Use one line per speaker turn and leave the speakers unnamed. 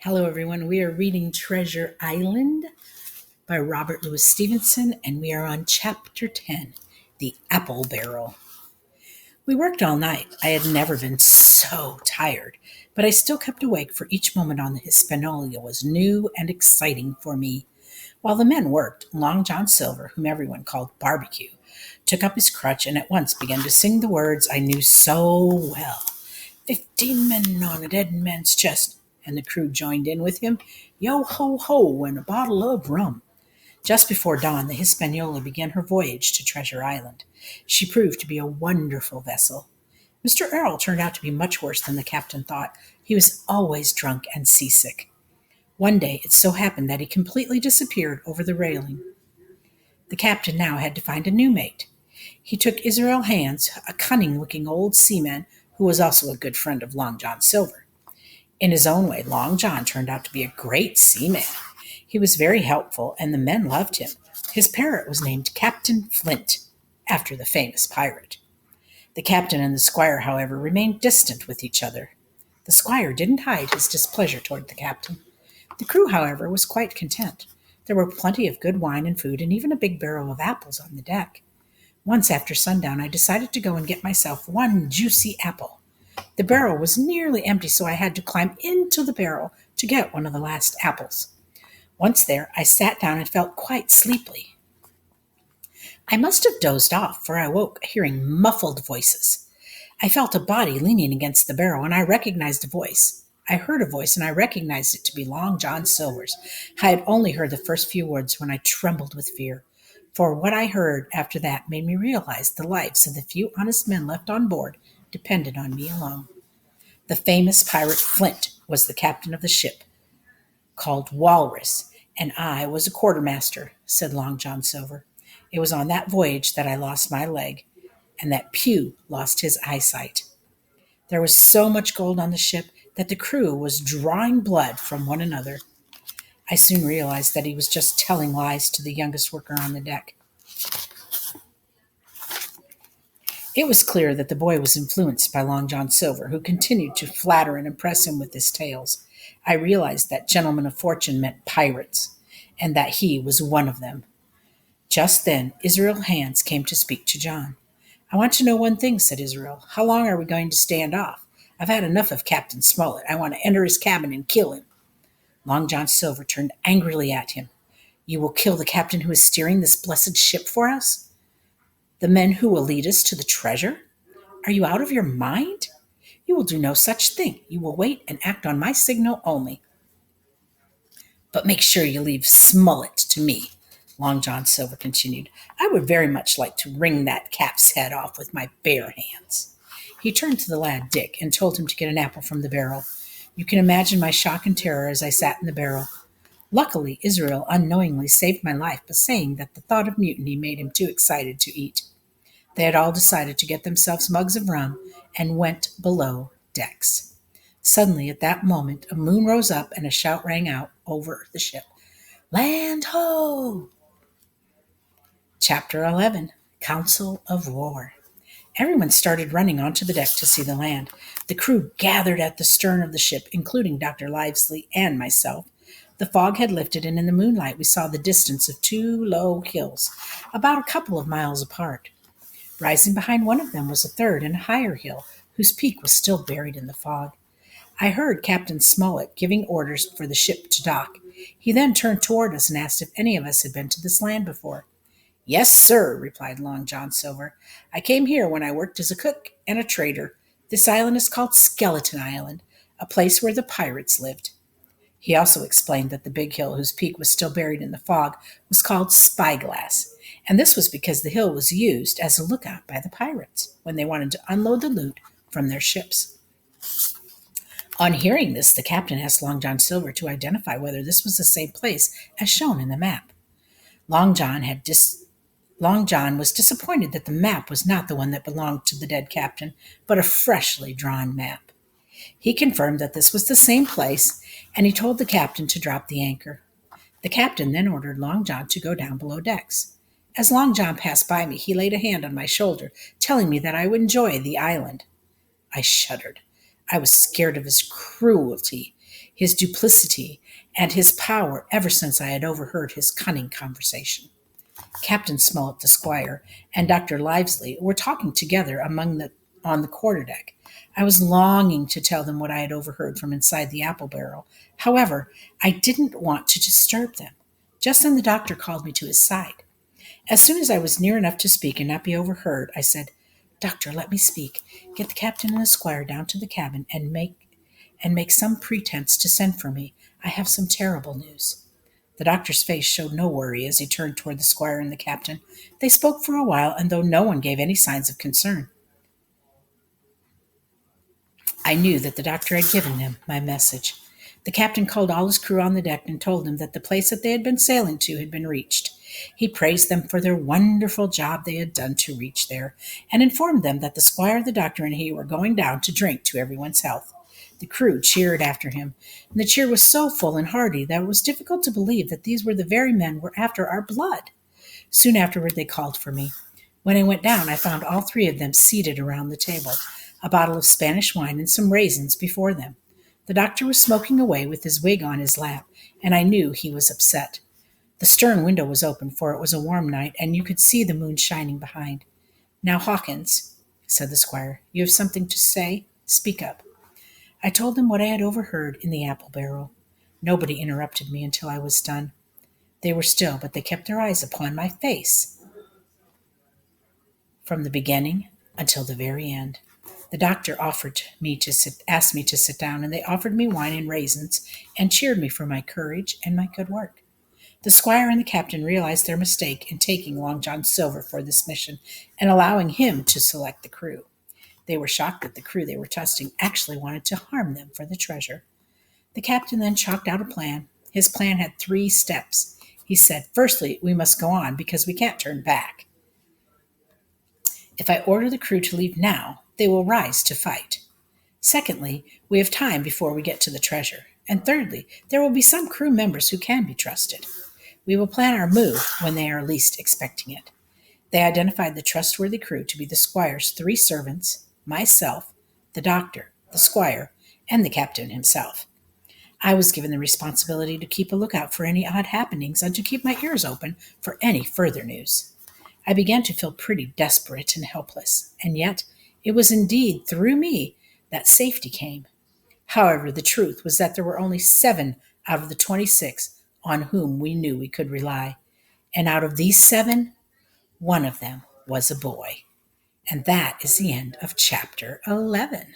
Hello, everyone. We are reading Treasure Island by Robert Louis Stevenson, and we are on Chapter 10, The Apple Barrel. We worked all night. I had never been so tired, but I still kept awake, for each moment on the Hispaniola was new and exciting for me. While the men worked, Long John Silver, whom everyone called Barbecue, took up his crutch and at once began to sing the words I knew so well. 15 men on a dead man's chest, and the crew joined in with him. Yo ho ho, and a bottle of rum. Just before dawn, the Hispaniola began her voyage to Treasure Island. She proved to be a wonderful vessel. Mr. Errol turned out to be much worse than the captain thought. He was always drunk and seasick. One day it so happened that he completely disappeared over the railing. The captain now had to find a new mate. He took Israel Hands, a cunning-looking old seaman who was also a good friend of Long John Silver. In his own way, Long John turned out to be a great seaman. He was very helpful, and the men loved him. His parrot was named Captain Flint, after the famous pirate. The captain and the squire, however, remained distant with each other. The squire didn't hide his displeasure toward the captain. The crew, however, was quite content. There were plenty of good wine and food, and even a big barrel of apples on the deck. Once after sundown, I decided to go and get myself one juicy apple. The barrel was nearly empty, so I had to climb into the barrel to get one of the last apples. Once there, I sat down and felt quite sleepy. I must have dozed off, for I woke hearing muffled voices. I felt a body leaning against the barrel, and I recognized a voice. I heard a voice, and I recognized it to be Long John Silver's. I had only heard the first few words when I trembled with fear, for what I heard after that made me realize the lives of the few honest men left on board depended on me alone. The famous pirate Flint was the captain of the ship, called Walrus, and I was a quartermaster, said Long John Silver. It was on that voyage that I lost my leg, and that Pew lost his eyesight. There was so much gold on the ship that the crew was drawing blood from one another. I soon realized that he was just telling lies to the youngest worker on the deck. It was clear that the boy was influenced by Long John Silver, who continued to flatter and impress him with his tales. I realized that gentlemen of fortune meant pirates, and that he was one of them. Just then, Israel Hands came to speak to John. I want to know one thing, said Israel. How long are we going to stand off? I've had enough of Captain Smollett. I want to enter his cabin and kill him. Long John Silver turned angrily at him. You will kill the captain who is steering this blessed ship for us? The men who will lead us to the treasure? Are you out of your mind? You will do no such thing. You will wait and act on my signal only. But make sure you leave Smollett to me, Long John Silver continued. I would very much like to wring that cap's head off with my bare hands. He turned to the lad Dick and told him to get an apple from the barrel. You can imagine my shock and terror as I sat in the barrel. Luckily, Israel unknowingly saved my life by saying that the thought of mutiny made him too excited to eat. They had all decided to get themselves mugs of rum and went below decks. Suddenly, at that moment, a moon rose up and a shout rang out over the ship. Land ho! Chapter 11, Council of War. Everyone started running onto the deck to see the land. The crew gathered at the stern of the ship, including Dr. Livesley and myself. The fog had lifted, and in the moonlight we saw the distance of two low hills, about a couple of miles apart. Rising behind one of them was a third and higher hill, whose peak was still buried in the fog. I heard Captain Smollett giving orders for the ship to dock. He then turned toward us and asked if any of us had been to this land before. Yes, sir, replied Long John Silver. I came here when I worked as a cook and a trader. This island is called Skeleton Island, a place where the pirates lived. He also explained that the big hill, whose peak was still buried in the fog, was called Spyglass, and this was because the hill was used as a lookout by the pirates when they wanted to unload the loot from their ships. On hearing this, the captain asked Long John Silver to identify whether this was the same place as shown in the map. Long John was disappointed that the map was not the one that belonged to the dead captain, but a freshly drawn map. He confirmed that this was the same place, and he told the captain to drop the anchor. The captain then ordered Long John to go down below decks. As Long John passed by me, he laid a hand on my shoulder, telling me that I would enjoy the island. I shuddered. I was scared of his cruelty. his duplicity, and his power ever since I had overheard his cunning conversation. Captain Smollett, the squire, and Dr. Livesley were talking together on the quarterdeck. I was longing to tell them what I had overheard from inside the apple barrel. However, I didn't want to disturb them. Just then the doctor called me to his side. As soon as I was near enough to speak and not be overheard, I said, "Doctor, let me speak. Get the captain and the squire down to the cabin and make some pretense to send for me. I have some terrible news." The doctor's face showed no worry as he turned toward the squire and the captain. They spoke for a while, and though no one gave any signs of concern, I knew that the doctor had given them my message. The captain called all his crew on the deck and told them that the place that they had been sailing to had been reached. He praised them for their wonderful job they had done to reach there, and informed them that the squire, the doctor, and he were going down to drink to everyone's health. The crew cheered after him, and the cheer was so full and hearty that it was difficult to believe that these were the very men who were after our blood. Soon afterward they called for me. When I went down, I found all three of them seated around the table, a bottle of Spanish wine and some raisins before them. The doctor was smoking away with his wig on his lap, and I knew he was upset. The stern window was open, for it was a warm night, and you could see the moon shining behind. "Now, Hawkins," said the squire, "you have something to say? Speak up." I told them what I had overheard in the apple barrel. Nobody interrupted me until I was done. They were still, but they kept their eyes upon my face from the beginning until the very end. The doctor asked me to sit down, and they offered me wine and raisins, and cheered me for my courage and my good work. The squire and the captain realized their mistake in taking Long John Silver for this mission and allowing him to select the crew. They were shocked that the crew they were trusting actually wanted to harm them for the treasure. The captain then chalked out a plan. His plan had 3 steps. He said, "Firstly, we must go on because we can't turn back. If I order the crew to leave now, they will rise to fight. Secondly, we have time before we get to the treasure. And thirdly, there will be some crew members who can be trusted. We will plan our move when they are least expecting it." They identified the trustworthy crew to be the squire's 3 servants, myself, the doctor, the squire, and the captain himself. I was given the responsibility to keep a lookout for any odd happenings and to keep my ears open for any further news. I began to feel pretty desperate and helpless, and yet it was indeed through me that safety came. However, the truth was that there were only 7 out of the 26 on whom we knew we could rely, and out of these 7, one of them was a boy. And that is the end of chapter 11.